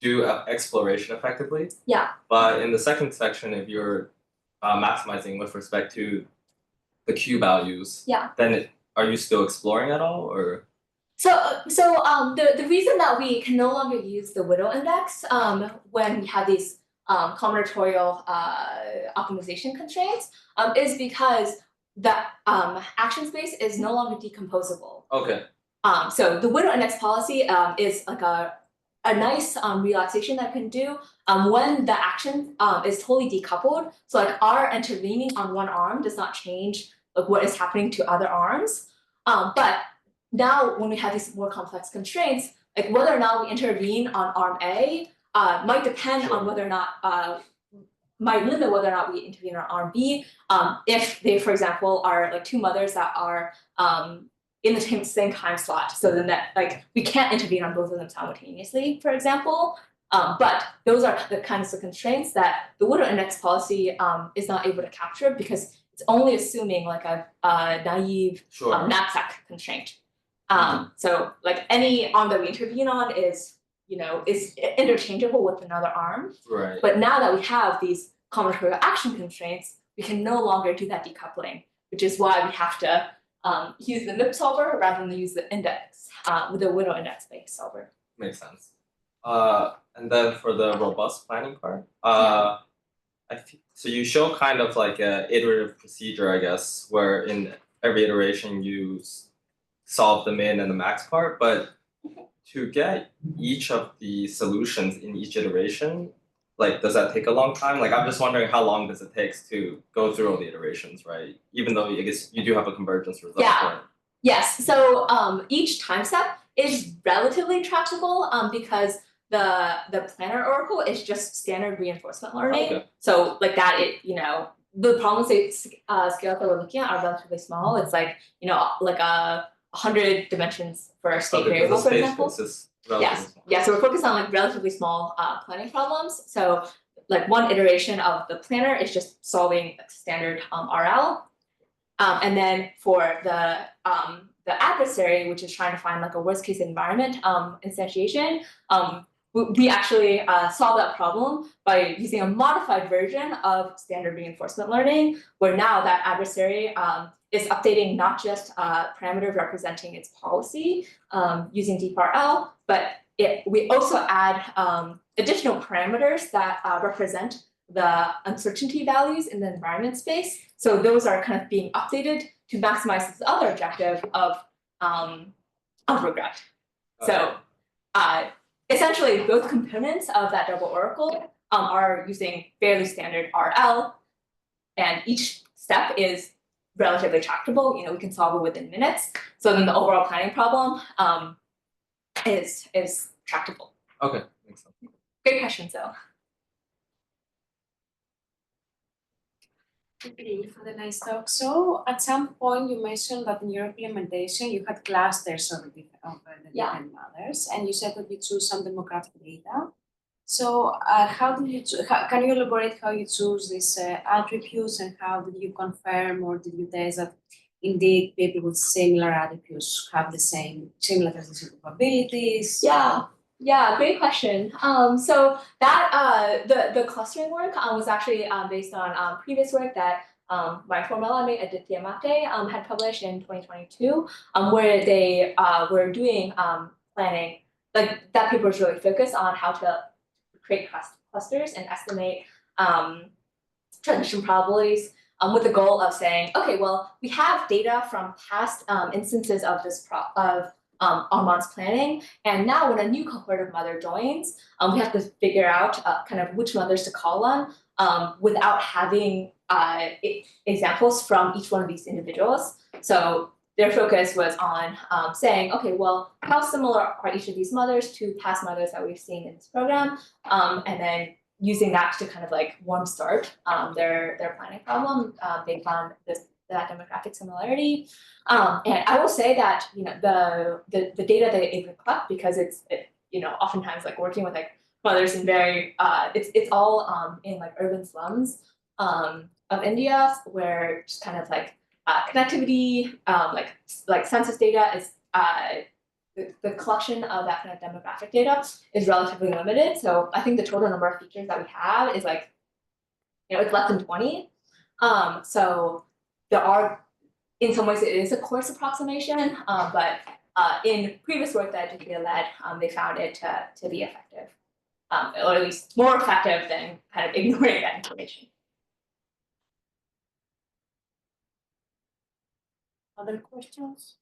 do exploration effectively. Yeah. But in the second section, if you're maximizing with respect to the Q values, then are you still exploring at all, or? So the reason that we can no longer use the Whittle index when we have these combinatorial optimization constraints is because the action space is no longer decomposable. Okay. So the Whittle index policy is like a nice relaxation that can do when the action is totally decoupled. So like our intervening on one arm does not change like what is happening to other arms. But now when we have these more complex constraints, like whether or not we intervene on arm A might depend on whether or not might limit whether or not we intervene on arm B. If they, for example, are like two mothers that are in the same time slot, so then that like we can't intervene on both of them simultaneously, for example. But those are the kinds of constraints that the Whittle index policy is not able to capture because it's only assuming like a naive knapsack constraint. So like any arm that we intervene on is interchangeable with another arm. Right. But now that we have these combinatorial action constraints, we can no longer do that decoupling, which is why we have to use the MIP solver rather than use the index with the Whittle index based solver. Makes sense. And then for the robust planning part, so you show kind of like a iterative procedure, I guess, where in every iteration you solve the min and the max part, but to get each of the solutions in each iteration, like does that take a long time? Like I'm just wondering how long does it take to go through all the iterations, right? Even though I guess you do have a convergence result. Yeah. Right? Yes. So each time step is relatively tractable because the planner oracle is just standard reinforcement learning. Okay. So like that, the problems scales that we're looking at are relatively small. It's like like 100 dimensions for a state variable, for example. Yes. Yeah. So we're focused on like relatively small planning problems. So like one iteration of the planner is just solving standard RL, and then for the adversary, which is trying to find like a worst case environment instantiation, we actually solve that problem by using a modified version of standard reinforcement learning, where now that adversary is updating not just parameters representing its policy using DeepRL, but we also add additional parameters that represent the uncertainty values in the environment space. So those are kind of being updated to maximize this other objective of regret. So essentially, both components of that double oracle are using fairly standard RL, and each step is relatively tractable. You know, we can solve it within minutes. So then the overall planning problem is tractable. Okay, makes sense. Great question, so. Thank you for the nice talk. So at some point you mentioned that in your implementation you had clusters of the different mothers, and you said that you choose some demographic data. So how did you can you elaborate how you choose these attributes, and how did you confirm or did you test that indeed people with similar attributes have the similar statistical probabilities? Yeah, great question. So that the clustering work was actually based on previous work that my former LMA Aditya Mate had published in 2022, where they were doing planning. Like that paper was really focused on how to create clusters and estimate transition probabilities with the goal of saying, okay, well, we have data from past instances of this Armand's planning, and now when a new cohort of mother joins, we have to figure out kind of which mothers to call on without having examples from each one of these individuals. So their focus was on saying, okay, well, how similar are each of these mothers to past mothers that we've seen in this program, and then using that to kind of like warm start their planning problem based on that demographic similarity. And I will say that, you know, the data that they collect, because it's oftentimes like working with like mothers in very it's all in like urban slums of India, where just kind of like connectivity, like census data is the collection of that kind of demographic data is relatively limited. So I think the total number of features that we have is like, you know, it's less than 20. So there are, in some ways, it is a coarse approximation, but in previous work that Aditya led, they found it to be effective, or at least more effective than kind of ignoring that information. Other questions?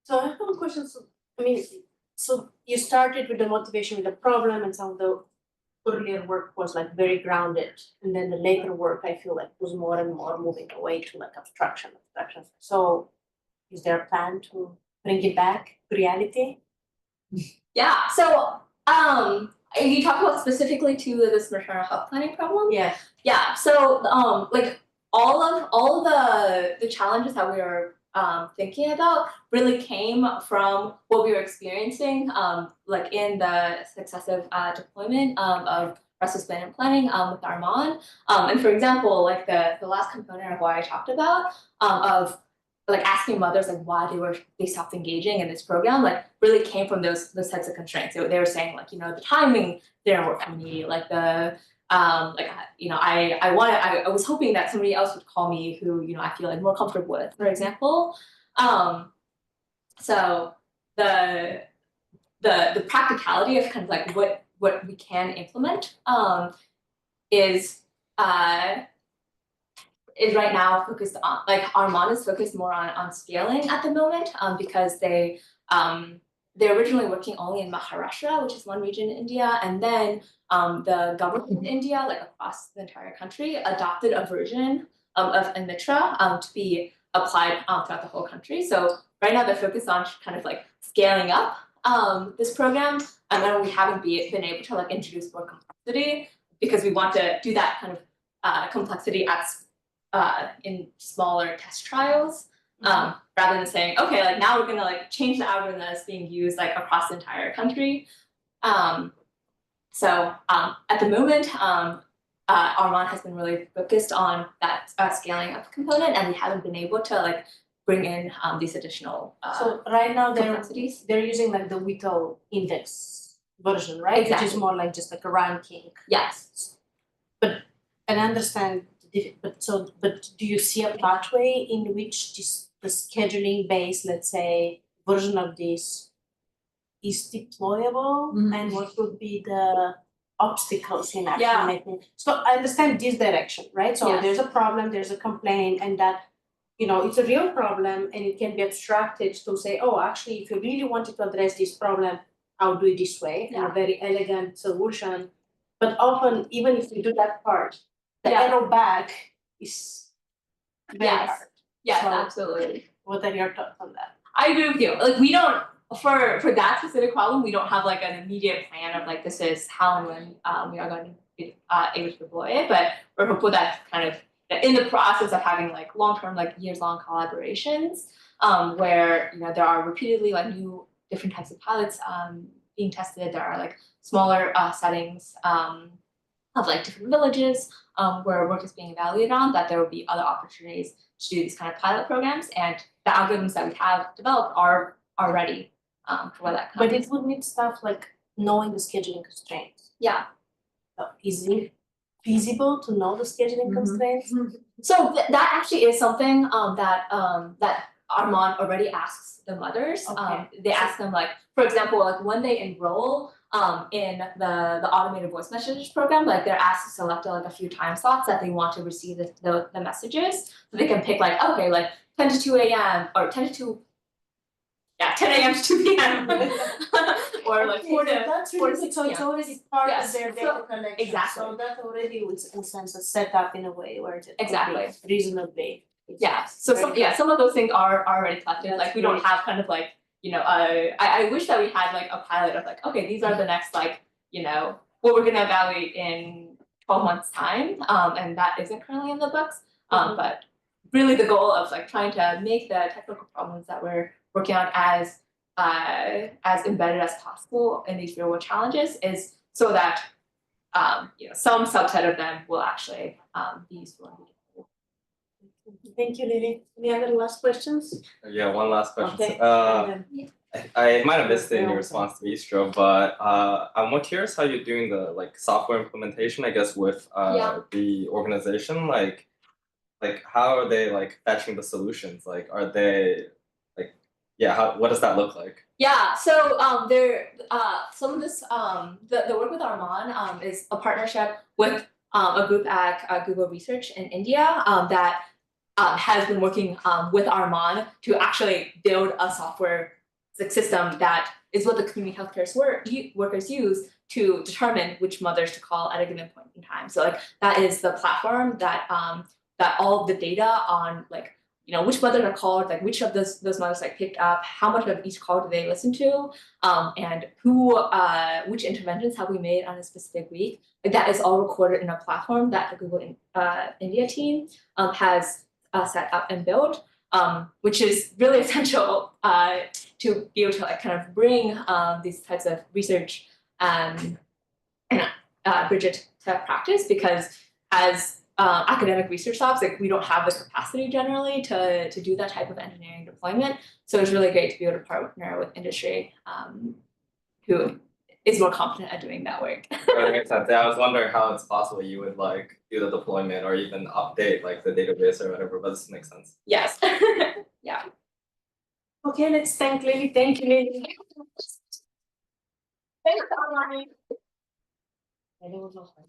So I have a question. So, I mean, so you started with the motivation with the problem, and some of the earlier work was like very grounded, and then the later work I feel like was more and more moving away to like abstraction. So is there a plan to bring it back to reality? Yeah. So you talk about specifically to this maternal health planning problem? Yeah. Yeah. So like all of the challenges that we were thinking about really came from what we were experiencing like in the successive deployment of restless bandit planning with Armand. And for example, like the last component of what I talked about of like asking mothers like why they stopped engaging in this program, like really came from those types of constraints. So they were saying like, you know, the timing didn't work for me, like the you know, I was hoping that somebody else would call me who, you know, I feel like more comfortable with, for example. So the practicality of kind of like what we can implement is right now focused on, like Armand is focused more on scaling at the moment because they're originally working only in Maharashtra, which is one region in India, and then the government in India, like across the entire country, adopted a version of Mitra to be applied throughout the whole country. So right now they're focused on kind of like scaling up this program, and then we haven't been able to like introduce more complexity because we want to do that kind of complexity in smaller test trials. Rather than saying, okay, like now we're gonna like change the algorithm that's being used like across the entire country. So at the moment, Armand has been really focused on that scaling up component, and we haven't been able to like bring in these additional So right now complexities. they're using like the Whittle index version, right? Which is Exactly. more like just like a ranking. Yes. And I understand, but do you see a pathway in which the scheduling based, let's say, version of this is deployable? Mhm. And what would be the obstacles in actually Yeah. making? So I understand this direction, right? So Yes. there's a problem, there's a complaint, and that, you know, it's a real problem, and it can be abstracted to say, oh, actually, if you really wanted to address this problem, I'll do it this way, in a Yeah. very elegant solution. But often, even if you do that part, the Yeah. arrow back is very Yes. hard. Yes, So- absolutely. What are your thoughts on that? I agree with you. Like we don't for that specific problem, we don't have like an immediate plan of like this is how and when we are going to be able to deploy it. But we're hopeful that kind of in the process of having like long-term, like years-long collaborations, where you know there are repeatedly like new different types of pilots being tested. There are like smaller settings of like different villages where work is being evaluated on, that there will be other opportunities to do these kind of pilot programs, and the algorithms that we have developed are ready for that kind But it would need stuff like knowing the scheduling constraints. Yeah. So is it feasible to know the scheduling Mhm. constraints? So that actually is something that Armand already asks the mothers. Okay. They ask them like, for example, like when they enroll in the automated voice messages program, like they're asked to select like a few time slots that they want to receive the messages. So they can pick like, okay, like 10 to 2 a.m. or 10 to 2. Yeah, 10 a.m. to 2 p.m. or like 4 to that's 4 to really 6 so it's p.m. already part Yes, of their so- data collection. exactly. So that already was in sense set up in a way where it could be Exactly. reasonably. Yeah, so some of those things are already collected. That's Like we don't great. have kind of like, you know, I wish that we had like a pilot of like, okay, these are the next like, you know, what we're gonna evaluate in 12 months time. And that isn't currently in the books. Mhm. But really the goal of like trying to make the technical problems that we're working on as embedded as possible in these real world challenges is so that you know, some subset of them will actually be useful. Thank you, Lily. Any other last questions? Yeah, one last question. Okay. So, And then- I might have missed it in your response to Bistro, but I'm more curious how you're doing the like software implementation, I guess, with Yeah. the organization. Like how are they like fetching the solutions? Like are they like what does that look like? Yeah, so there some of this the work with Arman is a partnership with a group at Google Research in India that has been working with Arman to actually build a software system that is what the community healthcare workers use to determine which mothers to call at a given point in time. So like that is the platform that that all of the data on like, you know, which mothers are called, like which of those mothers like picked up, how much of each call do they listen to, and which interventions have we made on a specific week. Like that is all recorded in a platform that the Google India team has set up and built, which is really essential to be able to like kind of bring these types of research and bridge it to practice, because as academic research labs, like we don't have the capacity generally to do that type of engineering deployment. So it's really great to be able to partner with industry who is more competent at doing that work. That makes sense. Yeah, I was wondering how it's possible you would like do the deployment or even update like the database or whatever, but this makes sense. Yes. Yeah. Okay, let's thank Lily. Thank you, Lily. Thanks, Online. It was awesome.